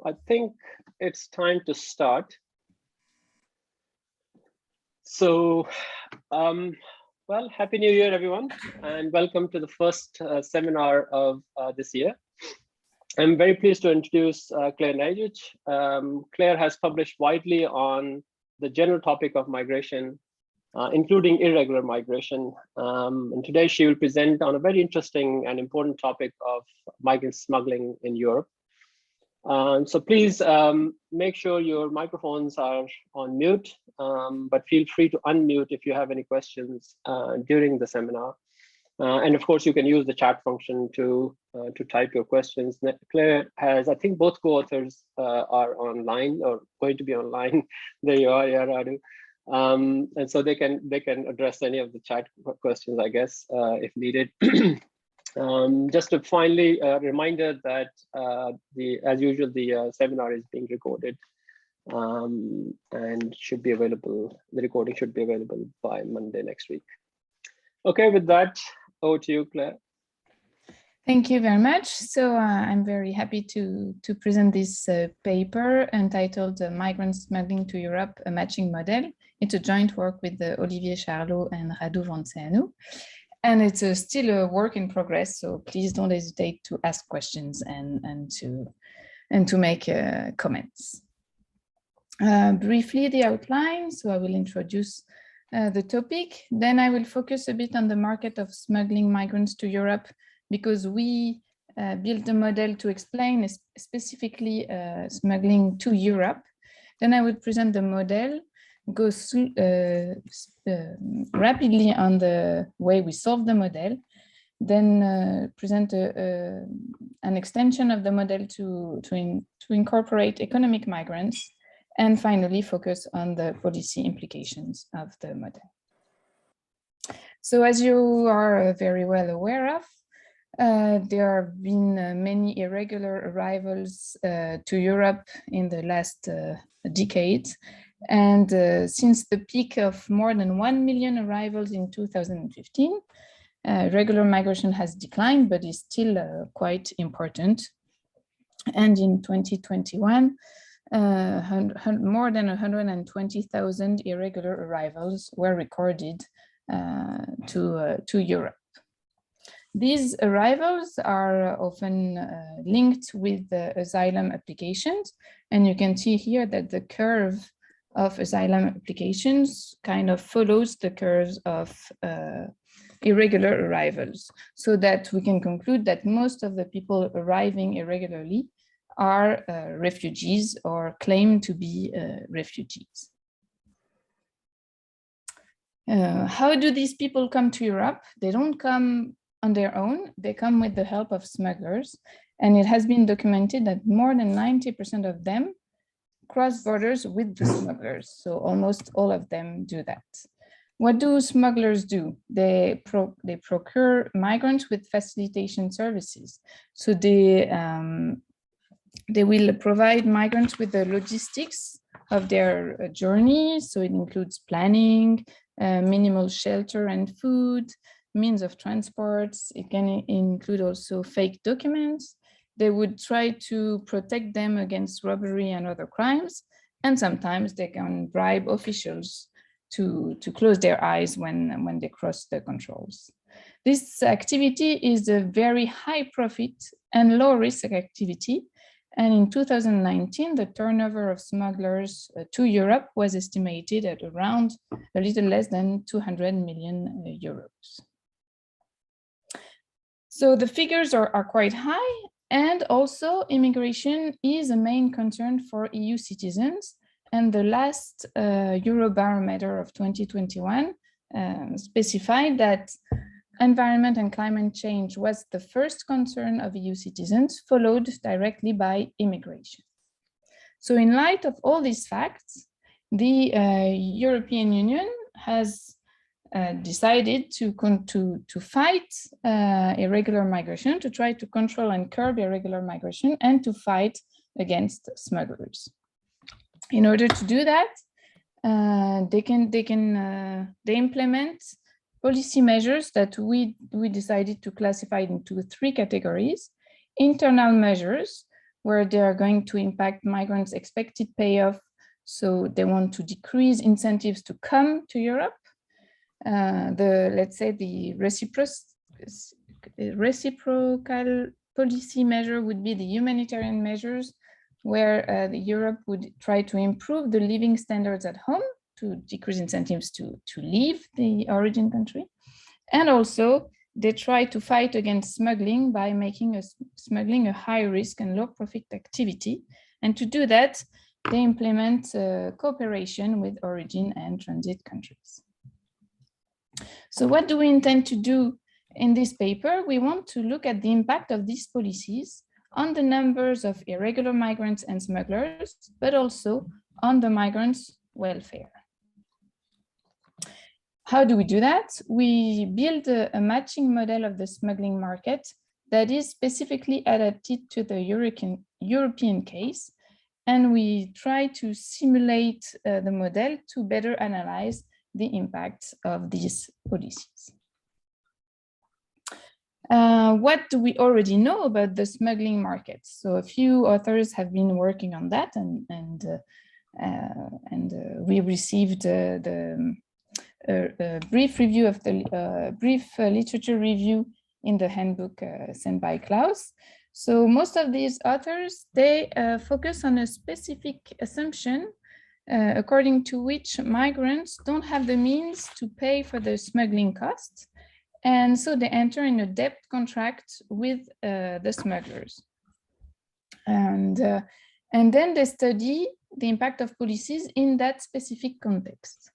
I think it's time to start. So, well, Happy New Year, everyone, and welcome to the first seminar of this year. I'm very pleased to introduce Claire Naiditch. Claire has published widely on the general topic of migration, including irregular migration. And today she will present on a very interesting and important topic of migrant smuggling in Europe. So please make sure your microphones are on mute, but feel free to unmute if you have any questions during the seminar. And of course, you can use the chat function to type your questions. Claire has, I think both co-authors are online or going to be online. There you are, yeah, Radu. And so they can address any of the chat questions, I guess, if needed. Just to finally reminder that as usual, the seminar is being recorded and should be available. The recording should be available by Monday next week. Okay, with that, over to you, Claire. Thank you very much. So I'm very happy to present this paper entitled Migrant Smuggling to Europe, a Matching Model. It's a joint work with Olivier, Charlot and Radu Vranceanu. And it's still a work in progress, so please don't hesitate to ask questions and to make comments. Briefly, the outline. So I will introduce the topic. Then I will focus a bit on the market of smuggling migrants to Europe, because we built a model to explain specifically smuggling to Europe. Then I will present the model, go rapidly on the way we solve the model, then present an extension of the model to incorporate economic migrants, and finally focus on the policy implications of the model. So as you are very well aware of, there have been many irregular arrivals to Europe in the last decade. And since the peak of more than 1 million arrivals in 2015, regular migration has declined, but is still quite important. And in 2021, more than 120,000 irregular arrivals were recorded to Europe. These arrivals are often linked with the asylum applications. And you can see here that the curve of asylum applications kind of follows the curves of irregular arrivals, so that we can conclude that most of the people arriving irregularly are refugees or claim to be refugees. How do these people come to Europe? They don't come on their own, they come with the help of smugglers. And it has been documented that more than 90% of them cross borders with the smugglers. So almost all of them do that. What do smugglers do? They procure migrants with facilitation services. So they will provide migrants with the logistics of their journey. So it includes planning, minimal shelter and food, means of transport. It can include also fake documents. They would try to protect them against robbery and other crimes. And sometimes they can bribe officials to close their eyes when they cross the controls. This activity is a very high profit and low risk activity. And in 2019, the turnover of smugglers to Europe was estimated at around a little less than 200 million euros. So the figures are quite high. And also, immigration is a main concern for EU citizens. And the last Eurobarometer of 2021 specified that environment and climate change was the first concern of EU citizens, followed directly by immigration. So in light of all these facts, the European Union has decided to fight irregular migration, to try to control and curb irregular migration, and to fight against smugglers. In order to do that, they implement policy measures that we decided to classify into 3 categories: internal measures, where they are going to impact migrants' expected payoff. So they want to decrease incentives to come to Europe. Let's say the reciprocal policy measure would be the humanitarian measures, where Europe would try to improve the living standards at home to decrease incentives to leave the origin country. And also, they try to fight against smuggling by making smuggling a high risk and low profit activity. And to do that, they implement cooperation with origin and transit countries. So what do we intend to do in this paper? We want to look at the impact of these policies on the numbers of irregular migrants and smugglers, but also on the migrants' welfare. How do we do that? We build a matching model of the smuggling market that is specifically adapted to the European case, and we try to simulate the model to better analyze the impact of these policies. What do we already know about the smuggling market? So a few authors have been working on that, and we received the brief review of the literature review in the handbook sent by Klaus. So most of these authors, they focus on a specific assumption according to which migrants don't have the means to pay for the smuggling costs. And so they enter in a debt contract with the smugglers. And then they study the impact of policies in that specific context.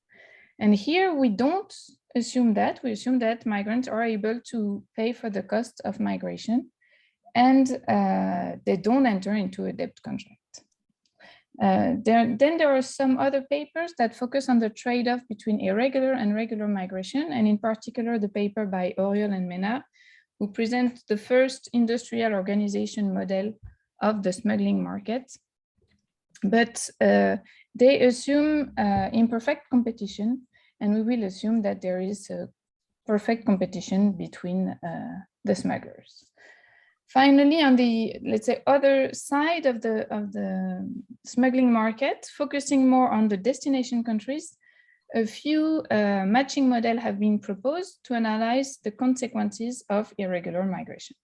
And here we don't assume that. We assume that migrants are able to pay for the cost of migration, and they don't enter into a debt contract. Then there are some other papers that focus on the trade-off between irregular and regular migration, and in particular the paper by Oriol and Mena, who present the first industrial organization model of the smuggling market. But they assume imperfect competition, and we will assume that there is a perfect competition between the smugglers. Finally, on the, let's say, other side of the smuggling market, focusing more on the destination countries, a few matching models have been proposed to analyze the consequences of irregular migration.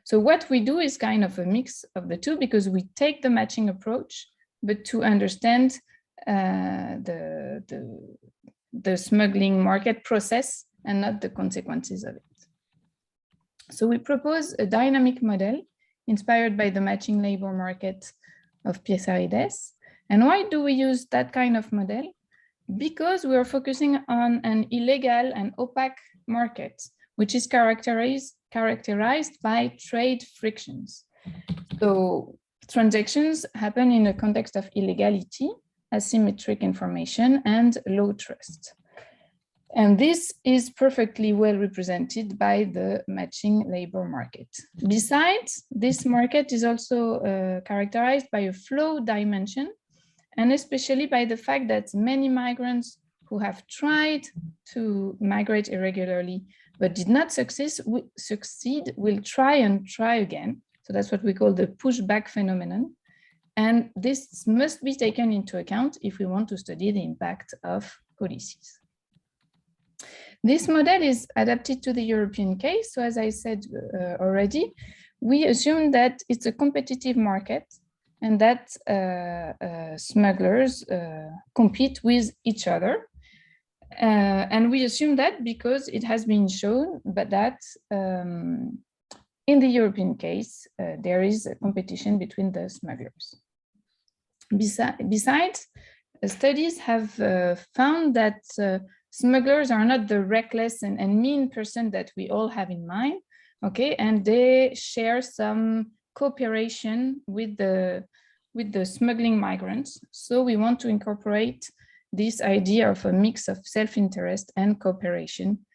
So what we do is kind of a mix of the two, because we take the matching approach, but to understand the smuggling market process and not the consequences of it. So we propose a dynamic model inspired by the matching labor market of Piesarides. And why do we use that kind of model? Because we are focusing on an illegal and opaque market, which is characterized by trade frictions. So transactions happen in a context of illegality, asymmetric information, and low trust. And this is perfectly well represented by the matching labor market. Besides, this market is also characterized by a flow dimension, and especially by the fact that many migrants who have tried to migrate irregularly but did not succeed will try and try again. So that's what we call the pushback phenomenon. And this must be taken into account if we want to study the impact of policies. This model is adapted to the European case. So as I said already, we assume that it's a competitive market and that smugglers compete with each other. And we assume that because it has been shown that in the European case, there is a competition between the smugglers. Besides, studies have found that smugglers are not the reckless and mean person that we all have in mind, okay? And they share some cooperation with the smuggling migrants. So we want to incorporate this idea of a mix of self-interest and cooperation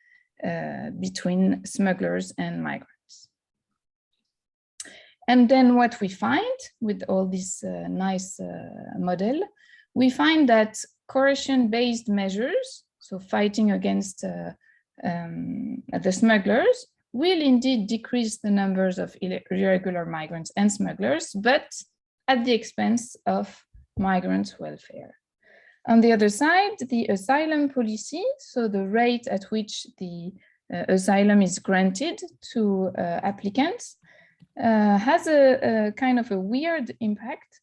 between smugglers and migrants. And then what we find with all this nice model, we find that coercion-based measures, so fighting against the smugglers, will indeed decrease the numbers of irregular migrants and smugglers, but at the expense of migrants' welfare. On the other side, the asylum policy, so the rate at which the asylum is granted to applicants, has a kind of a weird impact.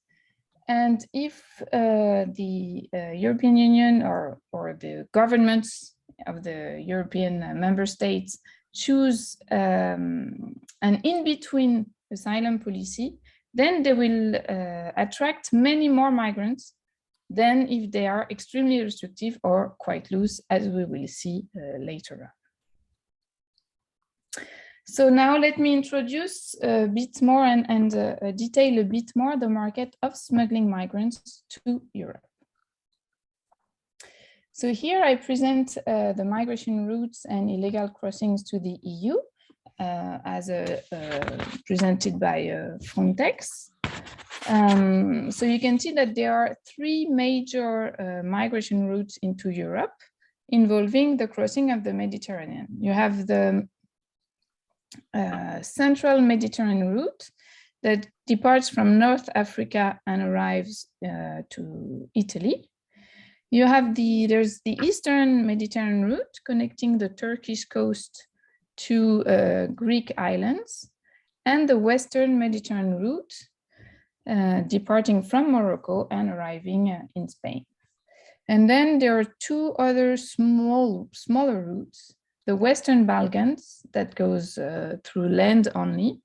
And if the European Union or the governments of the European member states choose an in-between asylum policy, then they will attract many more migrants than if they are extremely restrictive or quite loose, as we will see later on. So now let me introduce a bit more and detail a bit more the market of smuggling migrants to Europe. So here I present the migration routes and illegal crossings to the EU as presented by Frontex. So you can see that there are three major migration routes into Europe involving the crossing of the Mediterranean. You have the central Mediterranean route that departs from North Africa and arrives to Italy. You have there's the Eastern Mediterranean route connecting the Turkish coast to Greek islands, and the Western Mediterranean route departing from Morocco and arriving in Spain. And then there are two other smaller routes, the Western Balkans that goes through land only,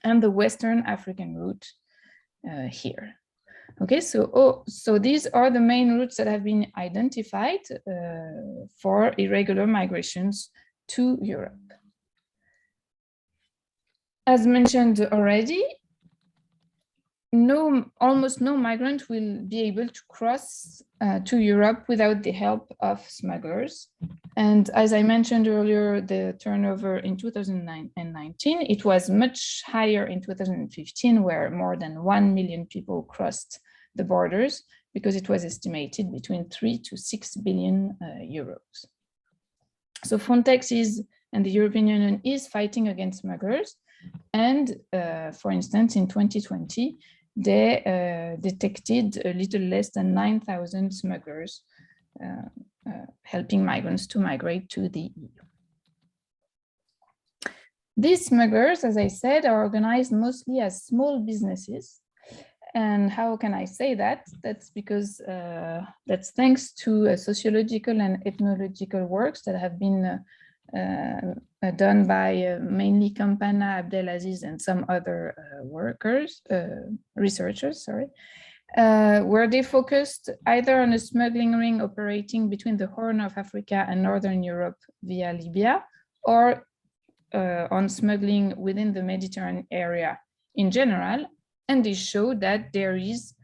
and the Western African route here. Okay, so these are the main routes that have been identified for irregular migrations to Europe. As mentioned already, almost no migrant will be able to cross to Europe without the help of smugglers. And as I mentioned earlier, the turnover in 2019, it was much higher in 2015, where more than 1 million people crossed the borders, because it was estimated between 3 to 6 billion euros. So Frontex and the European Union is fighting against smugglers. And for instance, in 2020, they detected a little less than 9,000 smugglers helping migrants to migrate to the EU. These smugglers, as I said, are organized mostly as small businesses. And how can I say that? That's because that's thanks to sociological and ethnological works that have been done by mainly Campana, Abdelaziz, and some other researchers, where they focused either on a smuggling ring operating between the Horn of Africa and Northern Europe via Libya, or on smuggling within the Mediterranean area in general. And they show that there is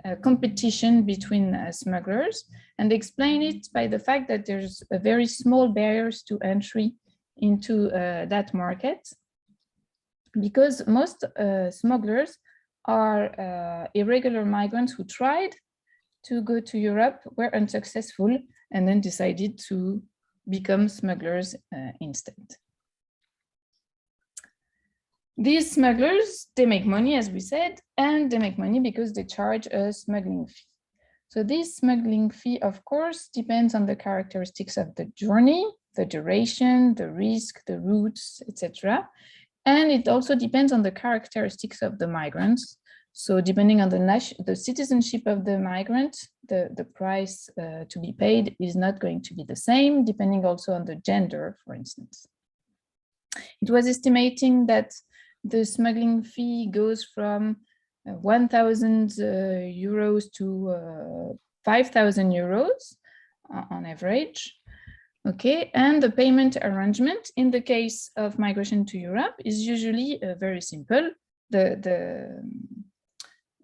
a competition between smugglers, and they explain it by the fact that there's a very small barriers to entry into that market, because most smugglers are irregular migrants who tried to go to Europe, were unsuccessful, and then decided to become smugglers instead. These smugglers, they make money, as we said, and they make money because they charge a smuggling fee. So this smuggling fee, of course, depends on the characteristics of the journey, the duration, the risk, the routes, etc. And it also depends on the characteristics of the migrants. So depending on the citizenship of the migrant, the price to be paid is not going to be the same, depending also on the gender, for instance. It was estimating that the smuggling fee goes from 1,000 euros to 5,000 euros on average. Okay, and the payment arrangement in the case of migration to Europe is usually very simple. The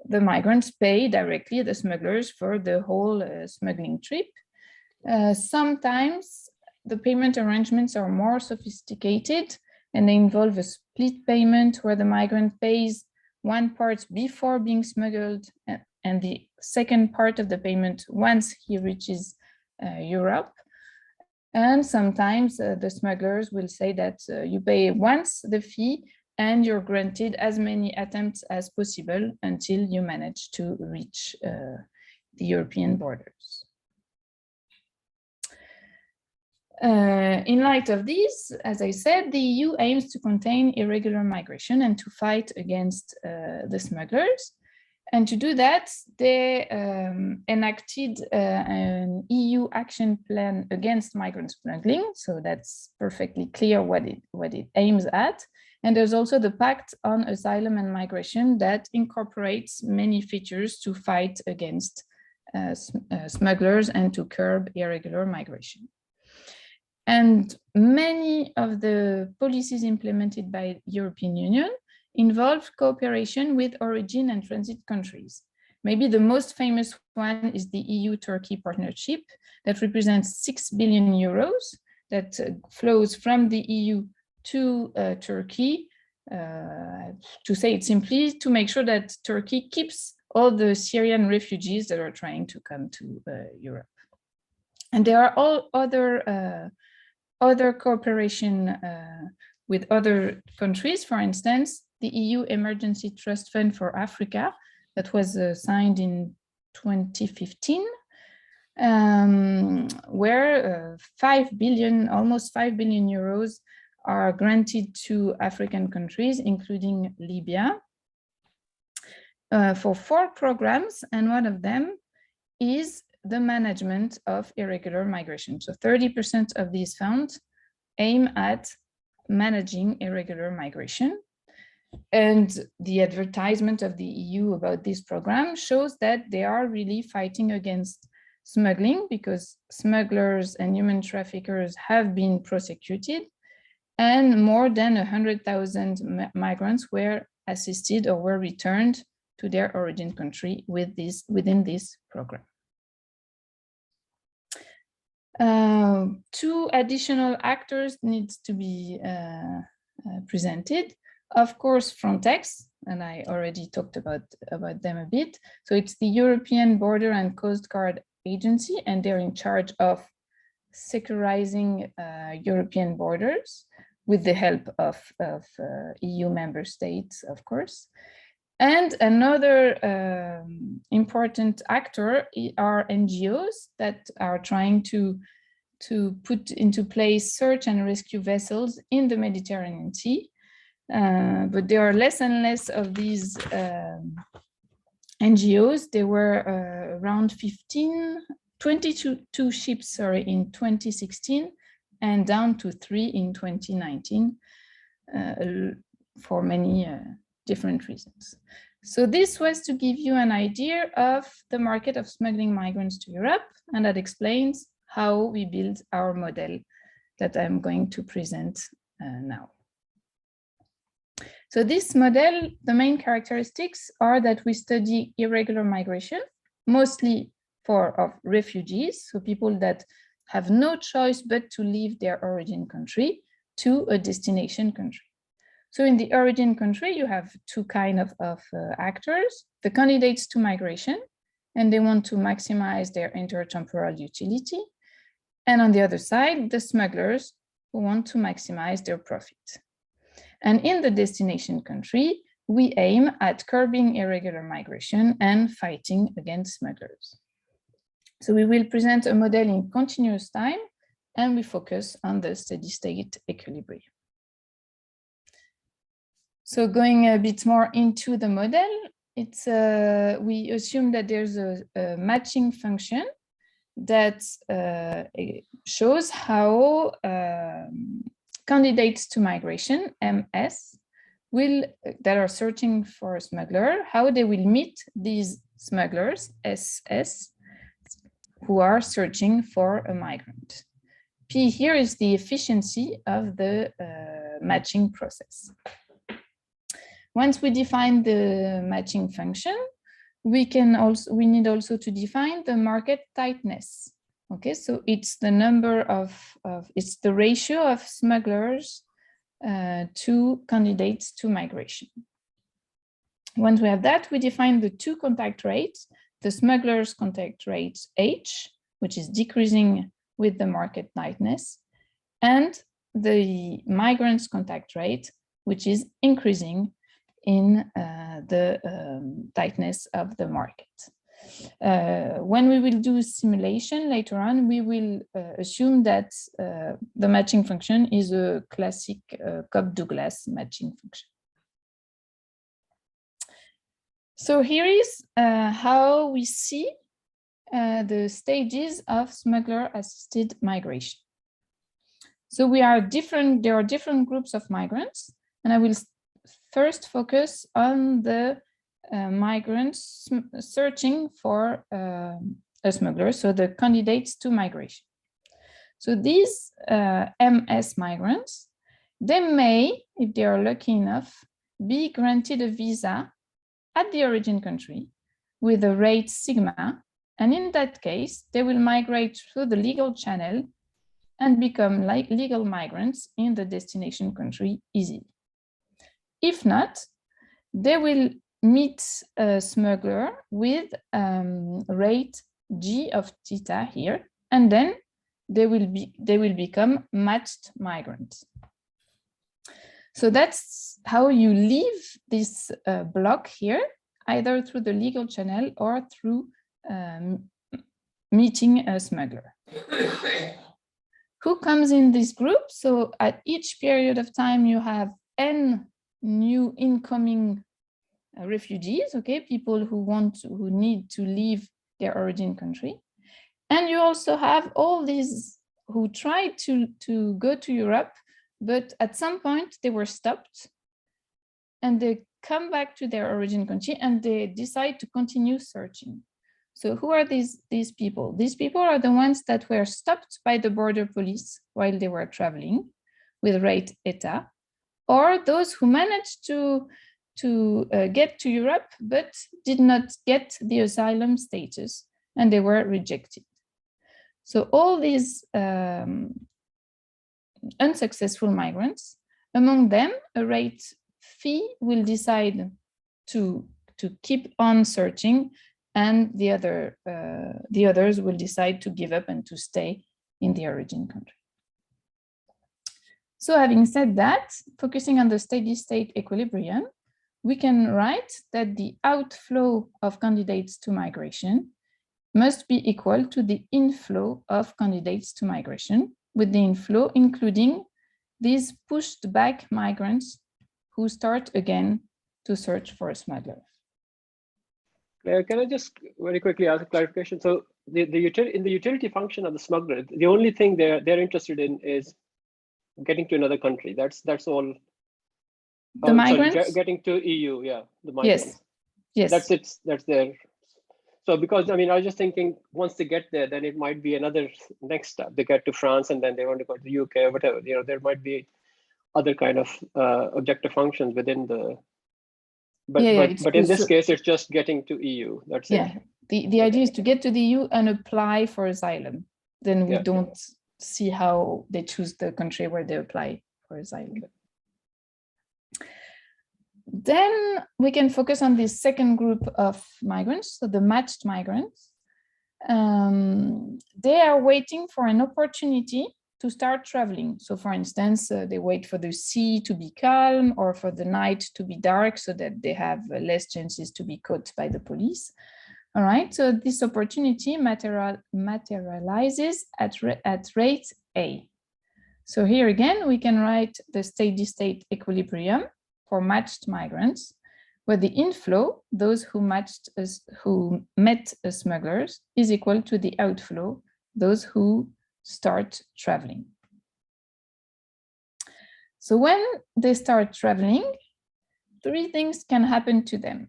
migrants pay directly the smugglers for the whole smuggling trip. Sometimes the payment arrangements are more sophisticated, and they involve a split payment where the migrant pays one part before being smuggled and the second part of the payment once he reaches Europe. And sometimes the smugglers will say that you pay once the fee and you're granted as many attempts as possible until you manage to reach the European borders. In light of this, as I said, the EU aims to contain irregular migration and to fight against the smugglers. And to do that, they enacted an EU action plan against migrant smuggling. So that's perfectly clear what it aims at. And there's also the Pact on Asylum and Migration that incorporates many features to fight against smugglers and to curb irregular migration. And many of the policies implemented by the European Union involve cooperation with origin and transit countries. Maybe the most famous one is the EU-Turkey partnership that represents 6 billion euros that flows from the EU to Turkey, to say it simply, to make sure that Turkey keeps all the Syrian refugees that are trying to come to Europe. And there are all other cooperation with other countries. For instance, the EU Emergency Trust Fund for Africa that was signed in 2015, where 5 billion, almost 5 billion euros are granted to African countries, including Libya, for 4 programs, and one of them is the management of irregular migration. So 30% of these funds aim at managing irregular migration. And the advertisement of the EU about this program shows that they are really fighting against smuggling, because smugglers and human traffickers have been prosecuted, and more than 100,000 migrants were assisted or were returned to their origin country within this program. 2 additional actors need to be presented. Of course, Frontex, and I already talked about them a bit. So it's the European Border and Coast Guard Agency, and they're in charge of securizing European borders with the help of EU member states, of course. And another important actor are NGOs that are trying to put into place search and rescue vessels in the Mediterranean Sea. But there are less and less of these NGOs. There were around 22 ships, in 2016, and down to 3 in 2019 for many different reasons. So this was to give you an idea of the market of smuggling migrants to Europe, and that explains how we build our model that I'm going to present now. So this model, the main characteristics are that we study irregular migration, mostly of refugees, so people that have no choice but to leave their origin country to a destination country. So in the origin country, you have 2 kinds of actors: the candidates to migration, and they want to maximize their intertemporal utility. And on the other side, the smugglers who want to maximize their profit. And in the destination country, we aim at curbing irregular migration and fighting against smugglers. So we will present a model in continuous time, and we focus on the steady state equilibrium. So going a bit more into the model, we assume that there's a matching function that shows how candidates to migration, MS, that are searching for a smuggler, how they will meet these smugglers, SS, who are searching for a migrant. P here is the efficiency of the matching process. Once we define the matching function, we need also to define the market tightness. Okay, so it's the number it's the ratio of smugglers to candidates to migration. Once we have that, we define the 2 contact rates: the smugglers' contact rate H, which is decreasing with the market tightness, and the migrants' contact rate which is increasing in the tightness of the market. When we will do simulation later on, we will assume that the matching function is a classic Cobb-Douglas matching function. So here is how we see the stages of smuggler-assisted migration. So there are different groups of migrants, and I will first focus on the migrants searching for a smuggler, so the candidates to migration. So these MS migrants, they may, if they are lucky enough, be granted a visa at the origin country with a rate sigma, and in that case, they will migrate through the legal channel and become like legal migrants in the destination country easily. If not, they will meet a smuggler with rate G of theta here, and then they will become matched migrants. So that's how you leave this block here, either through the legal channel or through meeting a smuggler. Who comes in this group? So at each period of time, you have N new incoming refugees, okay, people who need to leave their origin country. And you also have all these who tried to go to Europe, but at some point they were stopped and they come back to their origin country and they decide to continue searching. So who are these people? These people are the ones that were stopped by the border police while they were traveling with rate eta, or those who managed to get to Europe but did not get the asylum status and they were rejected. So all these unsuccessful migrants, among them, a rate phi will decide to keep on searching, and the others will decide to give up and to stay in the origin country. So having said that, focusing on the steady state equilibrium, we can write that the outflow of candidates to migration must be equal to the inflow of candidates to migration, with the inflow including these pushed back migrants who start again to search for a smuggler. Can I just very quickly ask a clarification? So in the utility function of the smuggler, the only thing they're interested in is getting to another country. That's all. The migrants? Sorry, getting to EU, yeah, the migrants. Yes. That's it. That's their. So because I mean, I was just thinking once they get there, then it might be another next step. They get to France and then they want to go to the UK or whatever. You know, there might be other kind of objective functions within the. But in this case, it's just getting to EU. That's it. Yeah. The idea is to get to the EU and apply for asylum. Then we don't see how they choose the country where they apply for asylum. Okay. Then we can focus on the second group of migrants, so the matched migrants. They are waiting for an opportunity to start traveling. So for instance, they wait for the sea to be calm or for the night to be dark so that they have less chances to be caught by the police. All right, so this opportunity materializes at rate A. So here again, we can write the steady state equilibrium for matched migrants, where the inflow, those who met smugglers, is equal to the outflow, those who start traveling. So when they start traveling, three things can happen to them.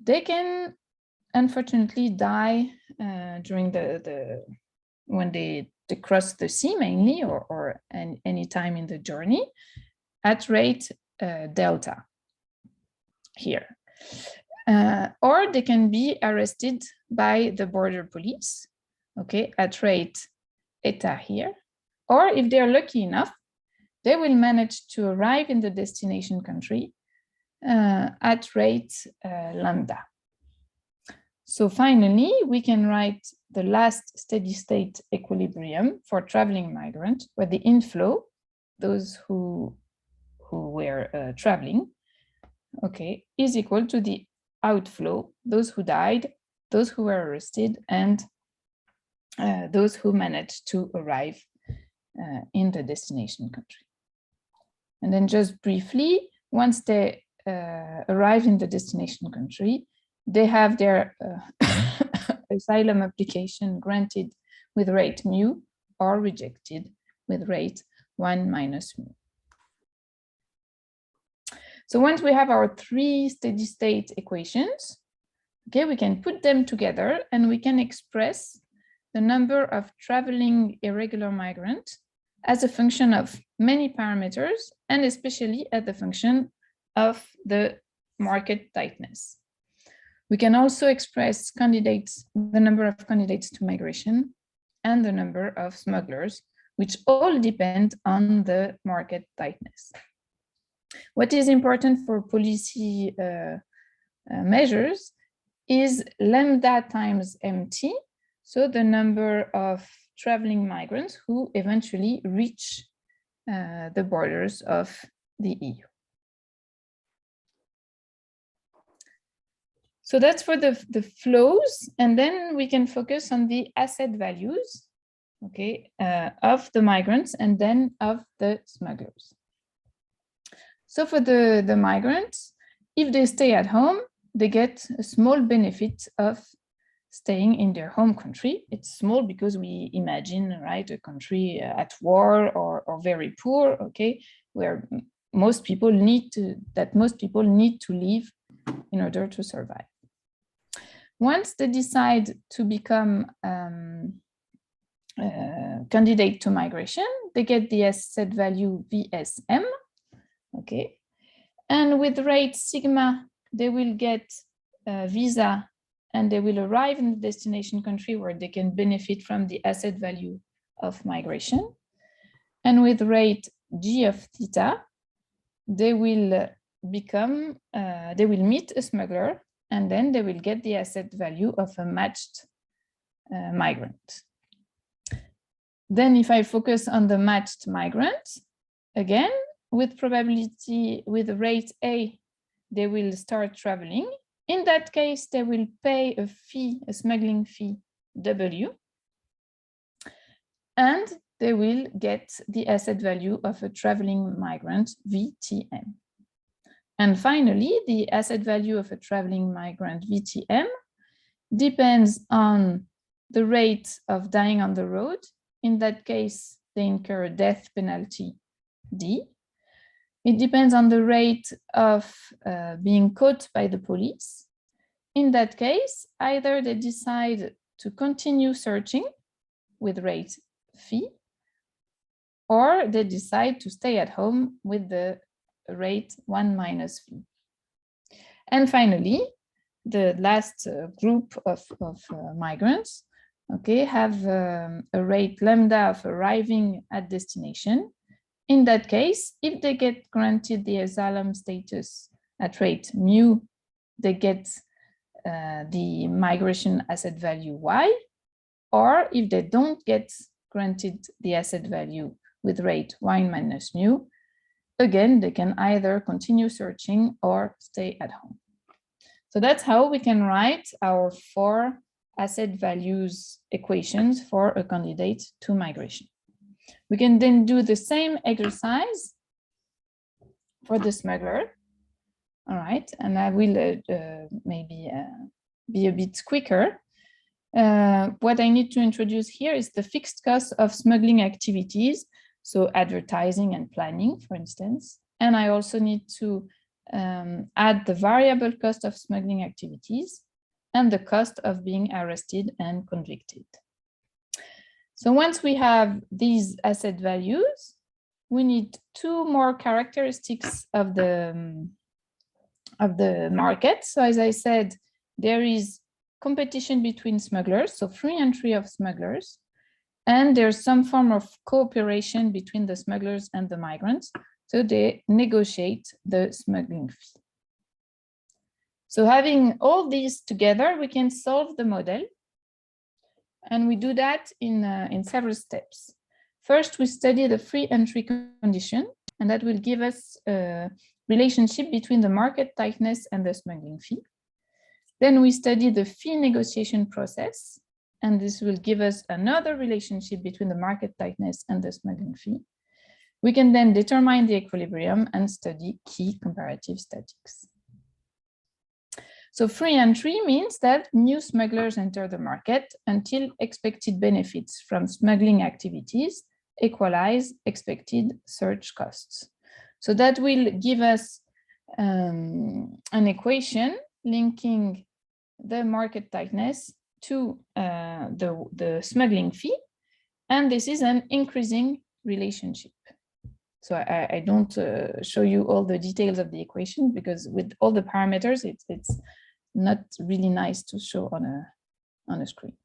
They can unfortunately die during when they cross the sea mainly, or any time in the journey, at rate delta here. Or they can be arrested by the border police, okay, at rate eta here. Or if they're lucky enough, they will manage to arrive in the destination country at rate lambda. So finally, we can write the last steady state equilibrium for traveling migrant, where the inflow, those who were traveling, okay, is equal to the outflow, those who died, those who were arrested, and those who managed to arrive in the destination country. And then just briefly, once they arrive in the destination country, they have their asylum application granted with rate mu or rejected with rate 1 minus mu. So once we have our three steady state equations, okay, we can put them together and we can express the number of traveling irregular migrants as a function of many parameters, and especially as a function of the market tightness. We can also express candidates, the number of candidates to migration and the number of smugglers, which all depend on the market tightness. What is important for policy measures is lambda times mt, so the number of traveling migrants who eventually reach the borders of the EU. So that's for the flows, and then we can focus on the asset values, okay, of the migrants and then of the smugglers. So for the migrants, if they stay at home, they get a small benefit of staying in their home country. It's small because we imagine, right, a country at war or very poor, okay, where most people need to live in order to survive. Once they decide to become candidate to migration, they get the asset value VSM, okay, and with rate sigma, they will get a visa and they will arrive in the destination country where they can benefit from the asset value of migration. And with rate G of theta, they will meet a smuggler, and then they will get the asset value of a matched migrant. Then if I focus on the matched migrant, again, with probability, with rate A, they will start traveling. In that case, they will pay a fee, a smuggling fee, W, and they will get the asset value of a traveling migrant, VTM. And finally, the asset value of a traveling migrant, VTM, depends on the rate of dying on the road. In that case, they incur a death penalty, D. It depends on the rate of being caught by the police. In that case, either they decide to continue searching with rate phi, or they decide to stay at home with the rate 1 minus phi. And finally, the last group of migrants, okay, have a rate lambda of arriving at destination. In that case, if they get granted the asylum status at rate mu, they get the migration asset value Y, or if they don't get granted the asset value with rate Y minus mu, again, they can either continue searching or stay at home. So that's how we can write our 4 asset values equations for a candidate to migration. We can then do the same exercise for the smuggler. All right, and I will maybe be a bit quicker. What I need to introduce here is the fixed cost of smuggling activities, so advertising and planning, for instance. And I also need to add the variable cost of smuggling activities and the cost of being arrested and convicted. So once we have these asset values, we need 2 more characteristics of the market. So as I said, there is competition between smugglers, so free entry of smugglers, and there's some form of cooperation between the smugglers and the migrants, so they negotiate the smuggling fee. So having all these together, we can solve the model, and we do that in several steps. First, we study the free entry condition. and that will give us a relationship between the market tightness and the smuggling fee. Then we study the fee negotiation process, and this will give us another relationship between the market tightness and the smuggling fee. We can then determine the equilibrium and study key comparative statistics. So free entry means that new smugglers enter the market until expected benefits from smuggling activities equalize expected search costs. So that will give us an equation linking the market tightness to the smuggling fee, and this is an increasing relationship. So I don't show you all the details of the equation because with all the parameters, it's not really nice to show on a screen.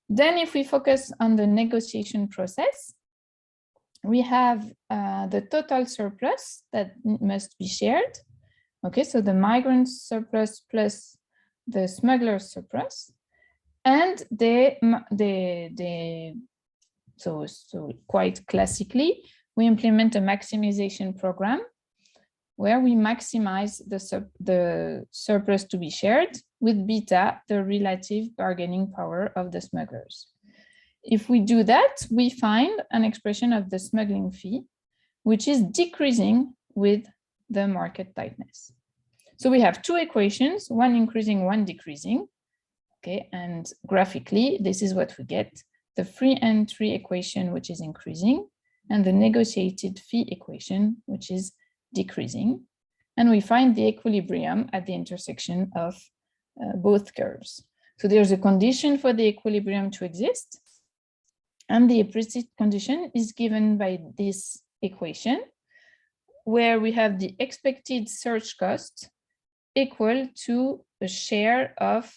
Then if we focus on the negotiation process, we have the total surplus that must be shared. Okay, so the migrant surplus plus the smuggler's surplus, and so quite classically, we implement a maximization program where we maximize the surplus to be shared with beta, the relative bargaining power of the smugglers. If we do that, we find an expression of the smuggling fee, which is decreasing with the market tightness. So we have two equations, one increasing, one decreasing. Okay, and graphically, this is what we get: the free entry equation, which is increasing, and the negotiated fee equation, which is decreasing. And we find the equilibrium at the intersection of both curves. So there's a condition for the equilibrium to exist, and the implicit condition is given by this equation, where we have the expected search cost equal to a share of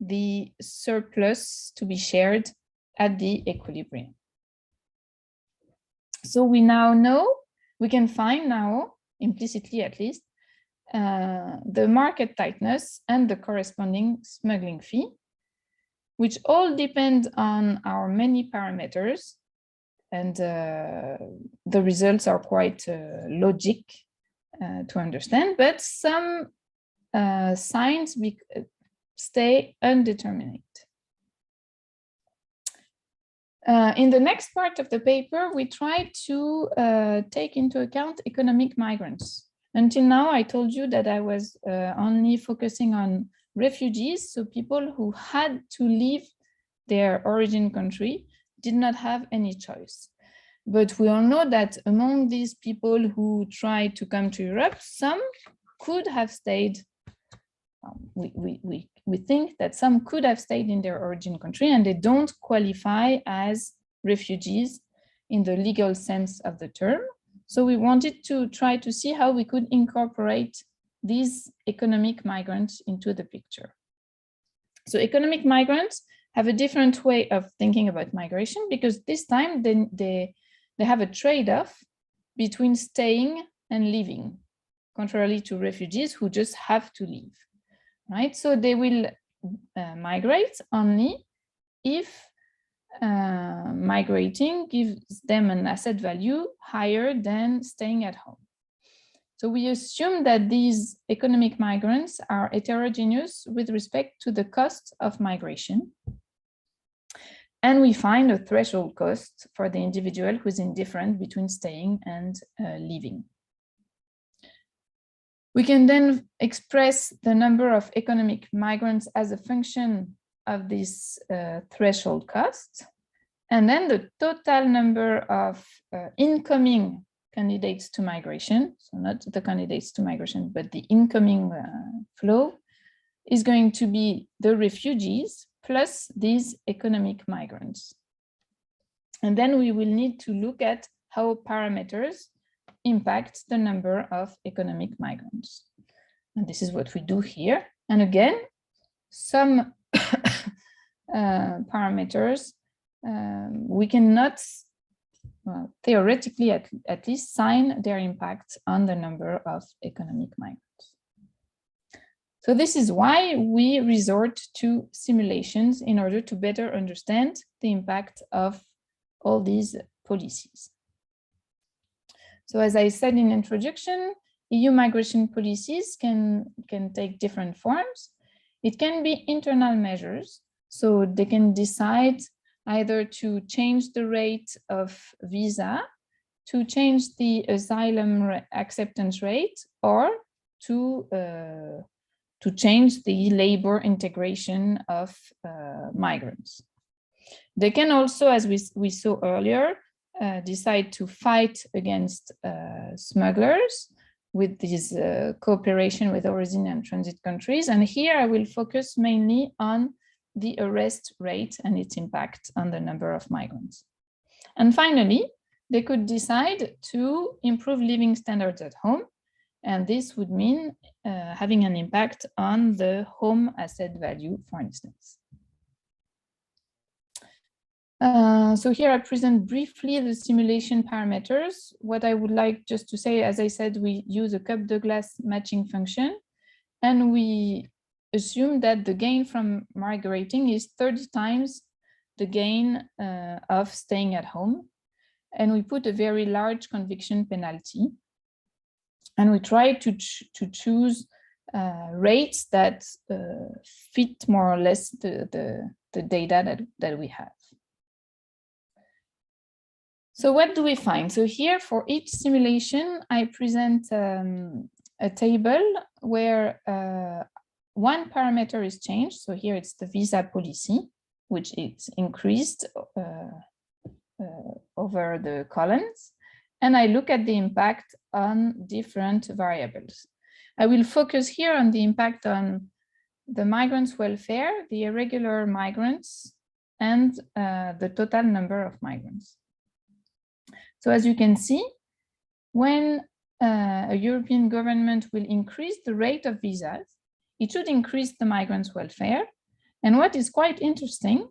the surplus to be shared at the equilibrium. So we now know, we can find now, implicitly at least, the market tightness and the corresponding smuggling fee, which all depend on our many parameters, and the results are quite logic to understand, but some signs stay undeterminate. In the next part of the paper, we try to take into account economic migrants. Until now, I told you that I was only focusing on refugees, so people who had to leave their origin country, did not have any choice. But we all know that among these people who tried to come to Europe, some could have stayed. We think that some could have stayed in their origin country and they don't qualify as refugees in the legal sense of the term. So we wanted to try to see how we could incorporate these economic migrants into the picture. So economic migrants have a different way of thinking about migration, because this time they have a trade-off between staying and leaving, contrarily to refugees who just have to leave. Right, so they will migrate only if migrating gives them an asset value higher than staying at home. So we assume that these economic migrants are heterogeneous with respect to the cost of migration. And we find a threshold cost for the individual who is indifferent between staying and leaving. We can then express the number of economic migrants as a function of this threshold cost, and then the total number of incoming candidates to migration, so not the candidates to migration, but the incoming flow, is going to be the refugees plus these economic migrants. And then we will need to look at how parameters impact the number of economic migrants. And this is what we do here. And again, some parameters we cannot, well, theoretically at least, sign their impact on the number of economic migrants. So this is why we resort to simulations in order to better understand the impact of all these policies. So as I said in introduction, EU migration policies can take different forms. It can be internal measures, so they can decide either to change the rate of visa, to change the asylum acceptance rate, or to change the labor integration of migrants. They can also, as we saw earlier, decide to fight against smugglers with this cooperation with origin and transit countries. And here I will focus mainly on the arrest rate and its impact on the number of migrants. And finally, they could decide to improve living standards at home. And this would mean having an impact on the home asset value, for instance. So here I present briefly the simulation parameters. What I would like just to say, as I said, we use a Cobb-Douglas matching function, and we assume that the gain from migrating is 30 times the gain of staying at home. And we put a very large conviction penalty. And we try to choose rates that fit more or less the data that we have. So what do we find? So here for each simulation, I present a table where one parameter is changed. So here it's the visa policy, which is increased over the columns. And I look at the impact on different variables. I will focus here on the impact on the migrants' welfare, the irregular migrants, and the total number of migrants. So as you can see, when a European government will increase the rate of visas, it should increase the migrants' welfare. And what is quite interesting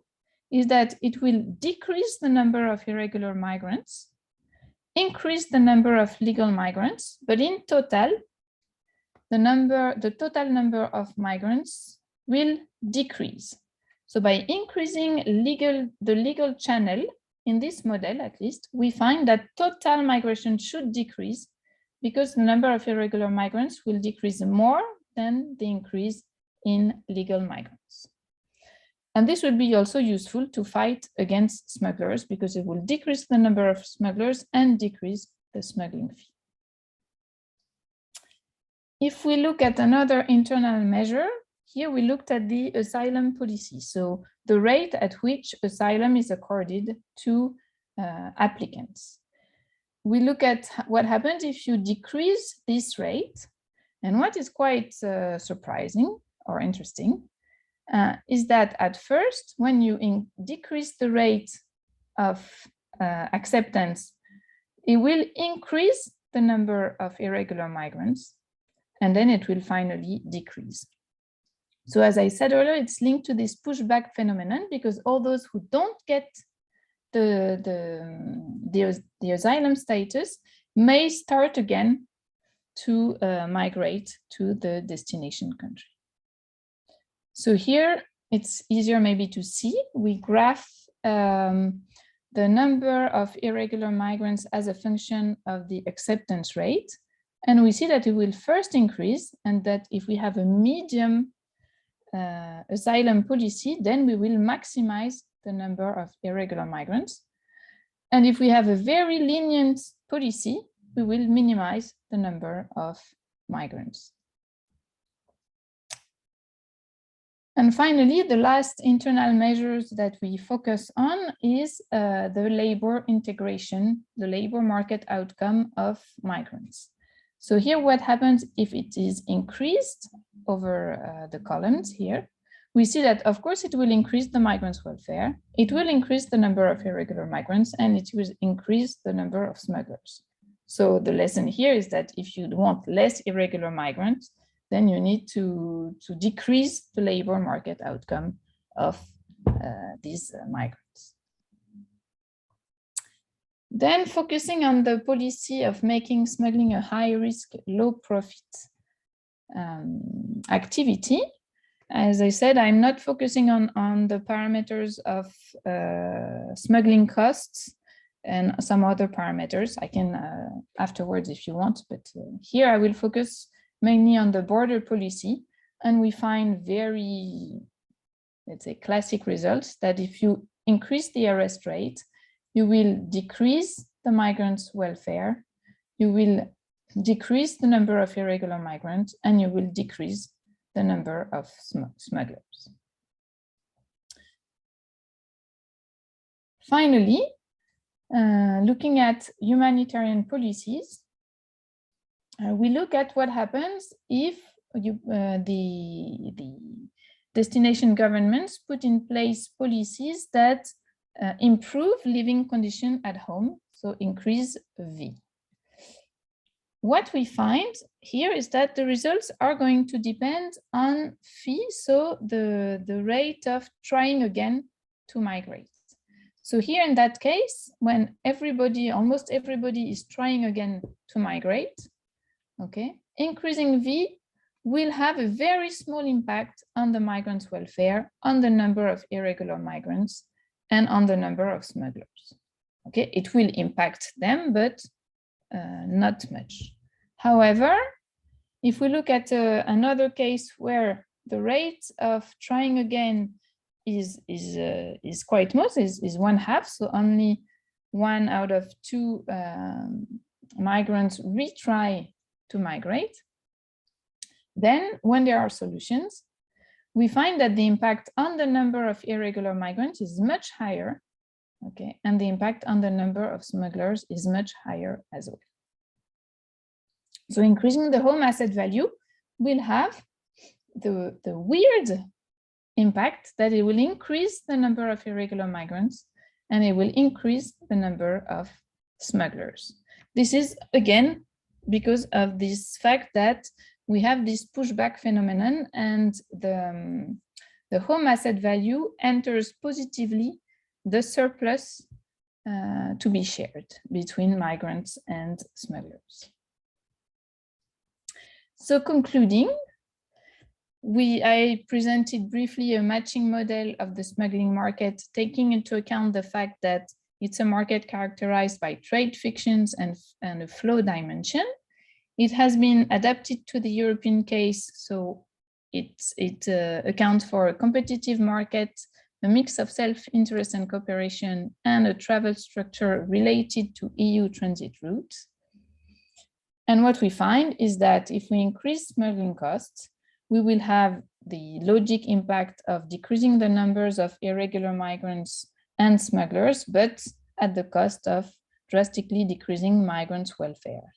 is that it will decrease the number of irregular migrants, increase the number of legal migrants, but in total, the total number of migrants will decrease. So by increasing the legal channel, in this model, at least, we find that total migration should decrease because the number of irregular migrants will decrease more than the increase in legal migrants. And this will be also useful to fight against smugglers because it will decrease the number of smugglers and decrease the smuggling fee. If we look at another internal measure, here we looked at the asylum policy. So the rate at which asylum is accorded to applicants. We look at what happens if you decrease this rate. And what is quite surprising or interesting is that at first, when you decrease the rate of acceptance, it will increase the number of irregular migrants, and then it will finally decrease. So as I said earlier, it's linked to this pushback phenomenon because all those who don't get the asylum status may start again to migrate to the destination country. So here it's easier maybe to see. We graph the number of irregular migrants as a function of the acceptance rate. And we see that it will first increase, and that if we have a medium asylum policy, then we will maximize the number of irregular migrants. And if we have a very lenient policy, we will minimize the number of migrants. And finally, the last internal measures that we focus on is the labor integration, the labor market outcome of migrants. So here, what happens if it is increased over the columns here? We see that, of course, it will increase the migrants' welfare, it will increase the number of irregular migrants, and it will increase the number of smugglers. So the lesson here is that if you want less irregular migrants, then you need to decrease the labor market outcome of these migrants. Then focusing on the policy of making smuggling a high-risk, low-profit activity. As I said, I'm not focusing on the parameters of smuggling costs and some other parameters. I can afterwards if you want, but here I will focus mainly on the border policy. And we find very, let's say, classic results that if you increase the arrest rate, you will decrease the migrants' welfare, you will decrease the number of irregular migrants, and you will decrease the number of smugglers. Finally, looking at humanitarian policies, we look at what happens if the destination governments put in place policies that improve living conditions at home, so increase V. What we find here is that the results are going to depend on fee, so the rate of trying again to migrate. So here in that case, when almost everybody is trying again to migrate, okay, increasing V will have a very small impact on the migrants' welfare, on the number of irregular migrants, and on the number of smugglers. Okay, it will impact them, but not much. However, if we look at another case where the rate of trying again is quite most, is 1/2, so only 1 out of 2 migrants retry to migrate, then when there are solutions, we find that the impact on the number of irregular migrants is much higher, okay, and the impact on the number of smugglers is much higher as well. So increasing the home asset value will have the weird impact that it will increase the number of irregular migrants and it will increase the number of smugglers. This is again because of this fact that we have this pushback phenomenon, and the home asset value enters positively the surplus to be shared between migrants and smugglers. So concluding, I presented briefly a matching model of the smuggling market, taking into account the fact that it's a market characterized by trade fictions and a flow dimension. It has been adapted to the European case, so it accounts for a competitive market, a mix of self-interest and cooperation, and a travel structure related to EU transit routes. And what we find is that if we increase smuggling costs, we will have the logic impact of decreasing the numbers of irregular migrants and smugglers, but at the cost of drastically decreasing migrants' welfare.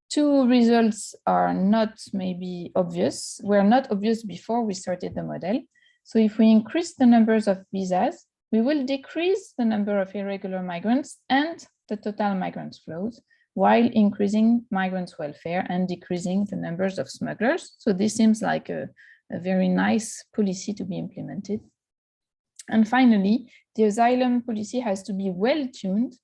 2 results are not maybe obvious, were not obvious before we started the model. So if we increase the numbers of visas, we will decrease the number of irregular migrants and the total migrants flows, while increasing migrants' welfare and decreasing the numbers of smugglers. So this seems like a very nice policy to be implemented. And finally, the asylum policy has to be well tuned,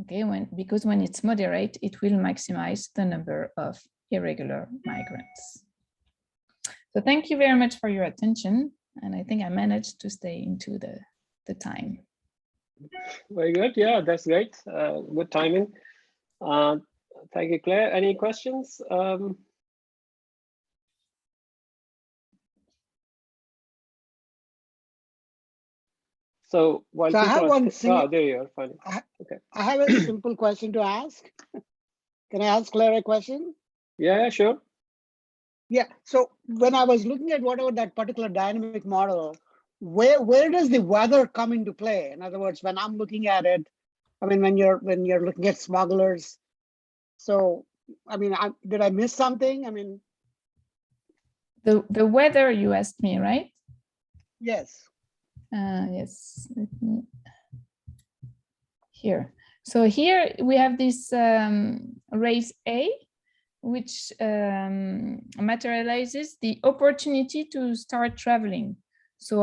okay, because when it's moderate, it will maximize the number of irregular migrants. So thank you very much for your attention. And I think I managed to stay into the time. Very good. Yeah, that's great. Good timing. Thank you, Claire. Any questions? So while I have one there you are. Fine. Okay. I have a simple question to ask. Can I ask Claire a question? Yeah, sure. Yeah. So when I was looking at whatever that particular dynamic model, where does the weather come into play? In other words, when I'm looking at it, I mean, when you're looking at smugglers. So, I mean, did I miss something? I mean, the weather you asked me, right? Yes. Yes. Let me... Here. So here we have this race A, which materializes the opportunity to start traveling. So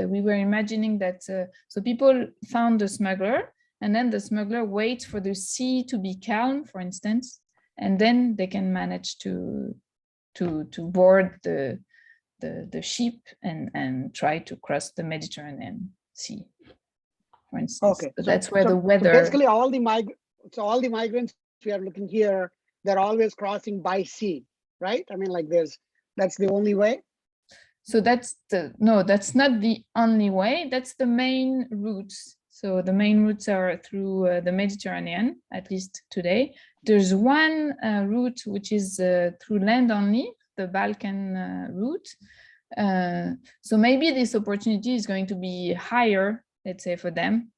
we were imagining that so people found the smuggler, and then the smuggler waits for the sea to be calm, for instance, and then they can manage to board the ship and try to cross the Mediterranean Sea. for instance. Okay, So that's where the weather. So basically, all the migrants we are looking here, they're always crossing by sea, right? I mean, like that's the only way. So that's not the only way. That's the main routes. So the main routes are through the Mediterranean, at least today. There's one route which is through land only, the Balkan route. So maybe this opportunity is going to be higher, let's say, for them.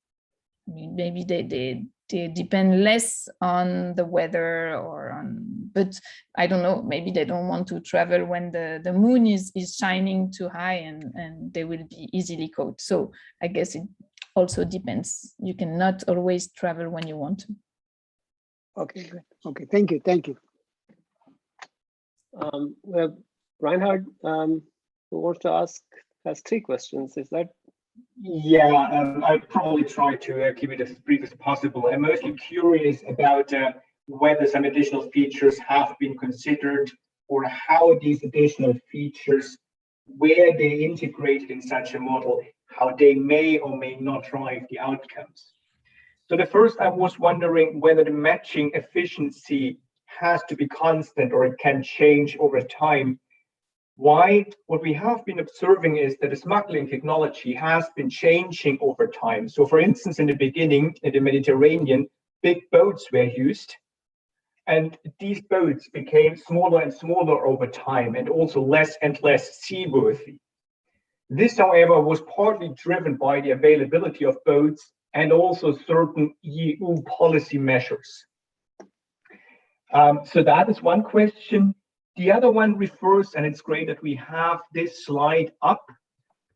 I mean, maybe they depend less on the weather or on, but I don't know, maybe they don't want to travel when the moon is shining too high and they will be easily caught. So I guess it also depends. You cannot always travel when you want to. Okay, good. Okay, thank you. We have Reinhard, who wants to has 3 questions. Is that? Yeah, I'll probably try to keep it as brief as possible. I'm mostly curious about whether some additional features have been considered or how these additional features, where they integrated in such a model, how they may or may not drive the outcomes. So the first, I was wondering whether the matching efficiency has to be constant or it can change over time. Why? What we have been observing is that the smuggling technology has been changing over time. So for instance, in the beginning, in the Mediterranean, big boats were used, and these boats became smaller and smaller over time and also less and less seaworthy. This, however, was partly driven by the availability of boats and also certain EU policy measures. So that is one question. The other one refers, and it's great that we have this slide up.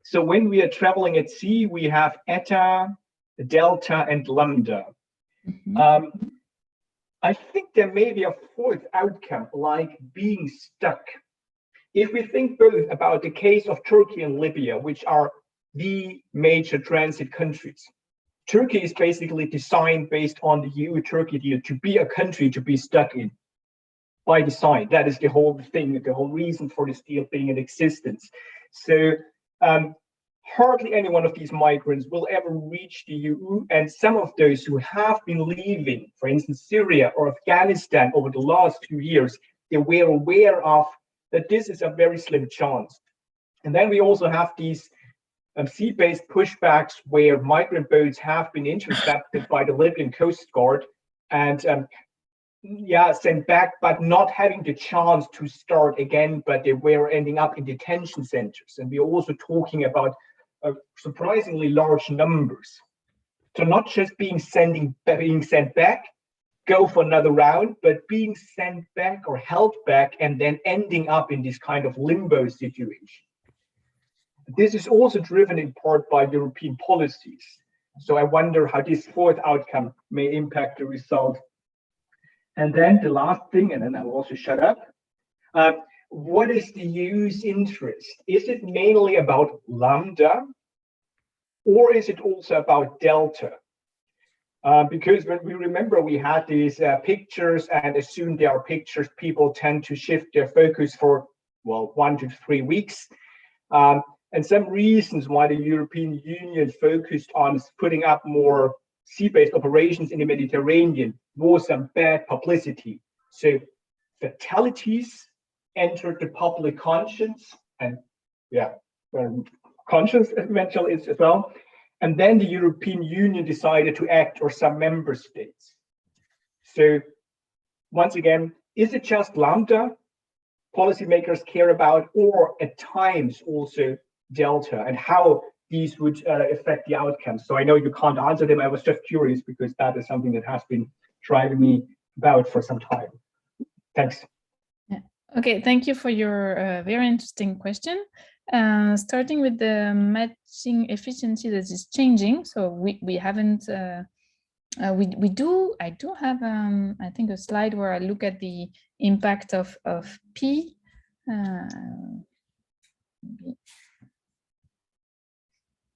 So when we are traveling at sea, we have eta, delta, and lambda. Mm-hmm. I think there may be a 4th outcome, like being stuck. If we think both about the case of Turkey and Libya, which are the major transit countries, Turkey is basically designed based on the EU-Turkey deal to be a country to be stuck in. By design, that is the whole thing, the whole reason for this deal being in existence. So hardly any one of these migrants will ever reach the EU, and some of those who have been leaving, for instance, Syria or Afghanistan over the last few years, they were aware of that this is a very slim chance. And then we also have these sea-based pushbacks where migrant boats have been intercepted by the Libyan Coast Guard and sent back, but not having the chance to start again, but they were ending up in detention centers. And we're also talking about surprisingly large numbers. So not just being sent back, go for another round, but being sent back or held back and then ending up in this kind of limbo situation. This is also driven in part by European policies. So I wonder how this 4th outcome may impact the result. And then the last thing, and then I'll also shut up. What is the EU's interest? Is it mainly about lambda, or is it also about delta? Because when we remember we had these pictures, and as soon as there are pictures, people tend to shift their focus for, 1 to 3 weeks. And some reasons why the European Union focused on putting up more sea-based operations in the Mediterranean was some bad publicity. So fatalities entered the public conscience, and conscience eventually as well. And then the European Union decided to act, or some member states. So once again, is it just lambda policymakers care about, or at times also delta, and how these would affect the outcomes? So I know you can't answer them. I was just curious because that is something that has been driving me about for some time. Thanks. Yeah. Okay, thank you for your very interesting question. Starting with the matching efficiency that is changing. So we haven't, I do have, I think, a slide where I look at the impact of P. Maybe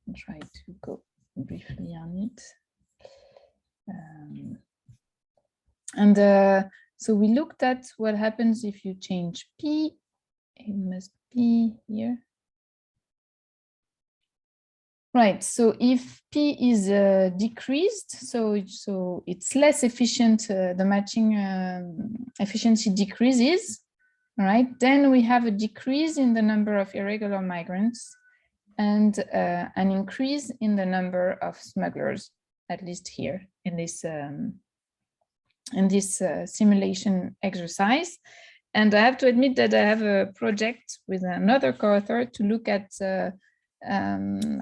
I'll try to go briefly on it. So we looked at what happens if you change P. It must be here. Right. So if P is decreased, so it's less efficient, the matching efficiency decreases, right? Then we have a decrease in the number of irregular migrants and an increase in the number of smugglers, at least here in this simulation exercise. And I have to admit that I have a project with another co-author to look at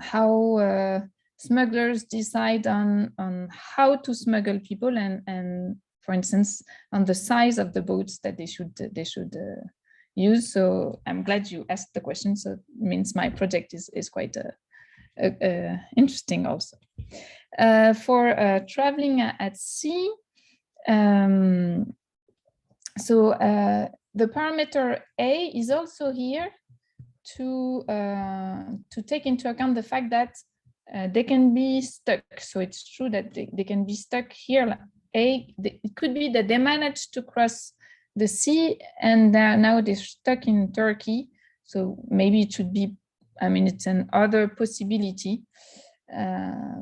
how smugglers decide on how to smuggle people, and for instance on the size of the boats that they should use. So I'm glad you asked the question. So it means my project is quite interesting also. For traveling at sea, the parameter A is also here to take into account the fact that they can be stuck. So it's true that they can be stuck here. It could be that they managed to cross the sea and now they're stuck in Turkey. So maybe it should be, I mean, it's an other possibility.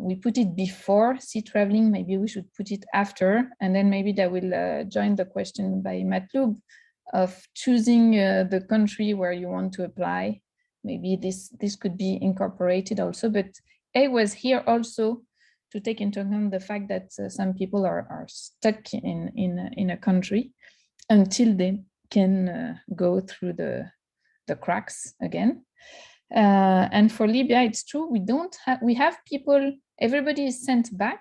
We put it before sea traveling, maybe we should put it after, and then maybe that will join the question by Matloob of choosing the country where you want to apply. Maybe this could be incorporated also, but A was here also to take into account the fact that some people are stuck in a country until they can go through the cracks again. And for Libya, it's true, we have people, everybody is sent back.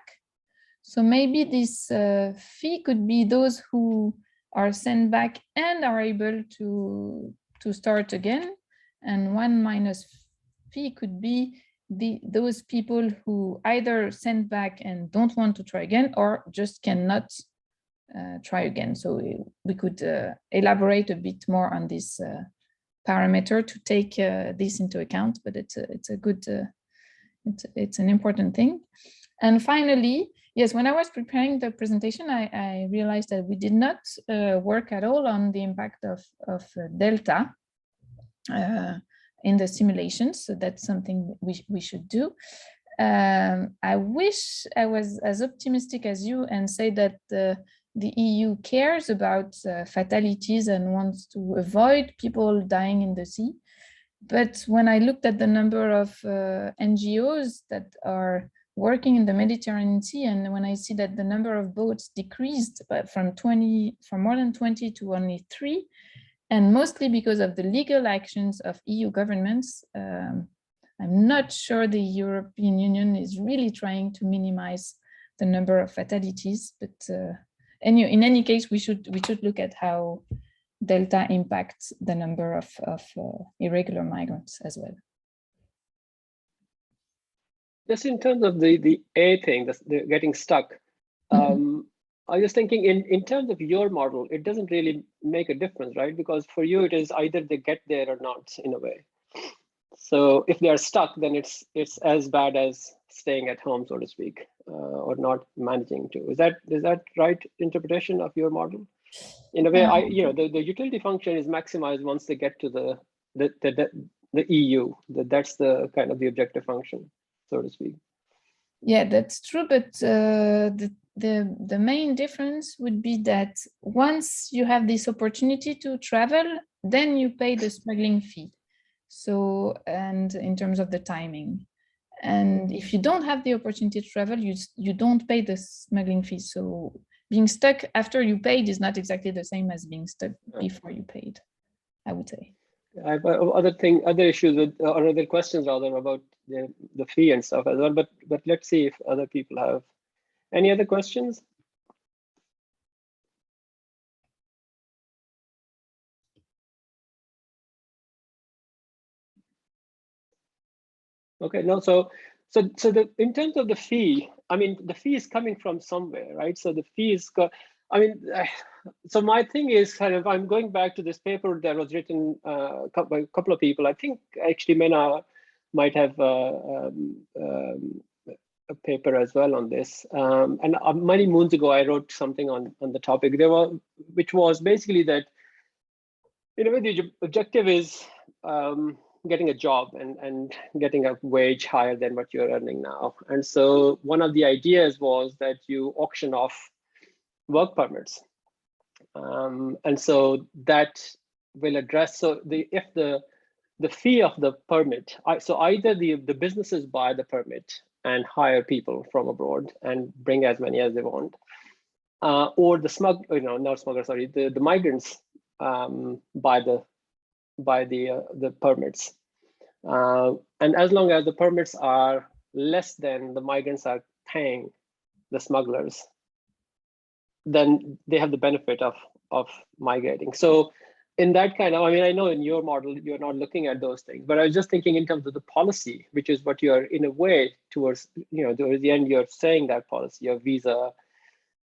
So maybe this fee could be those who are sent back and are able to start again. And 1 minus fee could be those people who either sent back and don't want to try again or just cannot try again. So we could elaborate a bit more on this parameter to take this into account, but it's a good, it's an important thing. And finally, yes, when I was preparing the presentation, I realized that we did not work at all on the impact of delta in the simulations. So that's something we should do. I wish I was as optimistic as you and say that the EU cares about fatalities and wants to avoid people dying in the sea. But when I looked at the number of NGOs that are working in the Mediterranean Sea, and when I see that the number of boats decreased from more than 20 to only 3, and mostly because of the legal actions of EU governments, I'm not sure the European Union is really trying to minimize the number of fatalities. But in any case, we should look at how delta impacts the number of irregular migrants as well. Just in terms of the A thing, the getting stuck, I was thinking in terms of your model, it doesn't really make a difference, right? Because for you, it is either they get there or not, in a way. So if they are stuck, then it's as bad as staying at home, so to speak, or not managing to. Is that right interpretation of your model? In a way, the utility function is maximized once they get to the EU. That's the kind of the objective function, so to speak. Yeah, that's true. But the main difference would be that once you have this opportunity to travel, then you pay the smuggling fee. So, and in terms of the timing, and if you don't have the opportunity to travel, you don't pay the smuggling fee. So being stuck after you paid is not exactly the same as being stuck before you paid, I would say. I have other issues with, or other questions rather about the fee and stuff as well. But let's see if other people have any other questions. Okay, no, so in terms of the fee, I mean, the fee is coming from somewhere, right? So the fee is, so my thing is kind of, I'm going back to this paper that was written by a couple of people. I think actually Mena might have a paper as well on this. And many moons ago, I wrote something on the topic. Which was basically that, in a way, the objective is getting a job and getting a wage higher than what you're earning now. And so one of the ideas was that you auction off work permits. And so that will address, so if the fee of the permit, so either the businesses buy the permit and hire people from abroad and bring as many as they want, or the the migrants buy the permits. And as long as the permits are less than the migrants are paying the smugglers, then they have the benefit of migrating. So in that kind of, I mean, I know in your model, you're not looking at those things, but I was just thinking in terms of the policy, which is what you're in a way towards, towards the end, you're saying that policy of visa,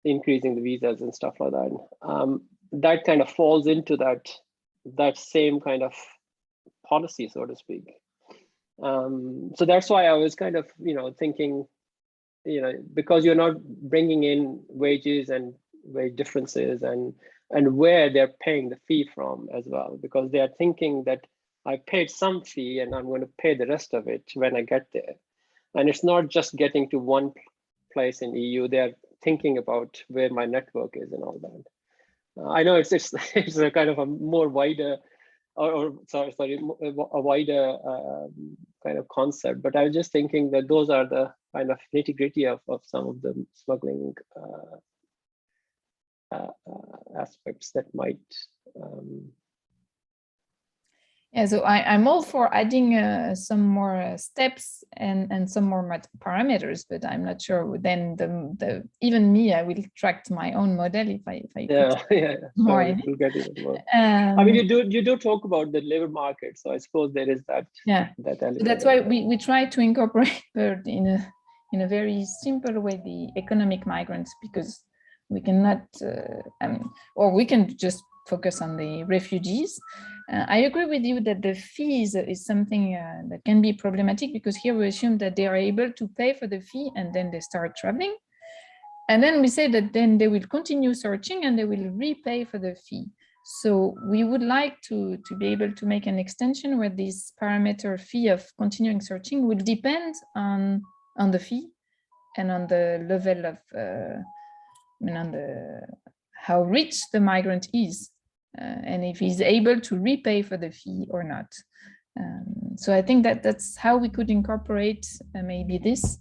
increasing the visas and stuff like that. That kind of falls into that same kind of policy, so to speak. So that's why I was kind of, thinking, because you're not bringing in wages and wage differences and where they're paying the fee from as well, because they are thinking that I paid some fee and I'm going to pay the rest of it when I get there. And it's not just getting to one place in EU, they're thinking about where my network is and all that. I know it's a kind of a more wider, a wider kind of concept, but I was just thinking that those are the kind of nitty-gritty of some of the smuggling aspects that might. Yeah, so I'm all for adding some more steps and some more parameters, but I'm not sure. Then even me, I will track my own model if I put more in it. Get it more. I mean, you do talk about the labor market, so I suppose there is that. Yeah, that element. So that's why we try to incorporate in a very simple way the economic migrants, because we cannot, or we can just focus on the refugees. I agree with you that the fees is something that can be problematic, because here we assume that they are able to pay for the fee and then they start traveling. And then we say that then they will continue searching and they will repay for the fee. So we would like to be able to make an extension where this parameter fee of continuing searching will depend on the fee and on the level of, on how rich the migrant is. And if he's able to repay for the fee or not. So I think that's how we could incorporate maybe this.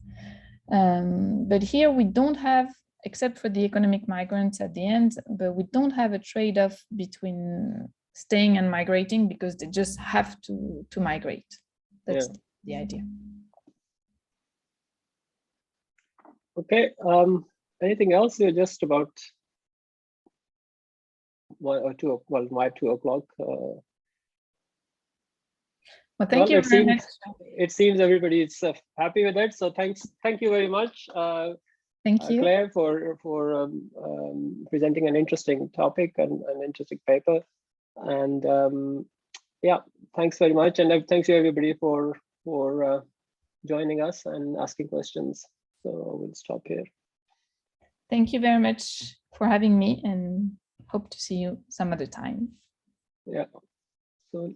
But here we don't have, except for the economic migrants at the end, but we don't have a trade-off between staying and migrating, because they just have to migrate. That's the idea. Okay, anything else? You're just about 1 or 2, well, my 2 o'clock. Well, thank you very much. It seems everybody's happy with it. So thank you very much. Thank you, Claire, for presenting an interesting topic and an interesting paper. And yeah, thanks very much. And thanks to everybody for joining us and asking questions. So we'll stop here. Thank you very much for having me, and hope to see you some other time. Yeah. So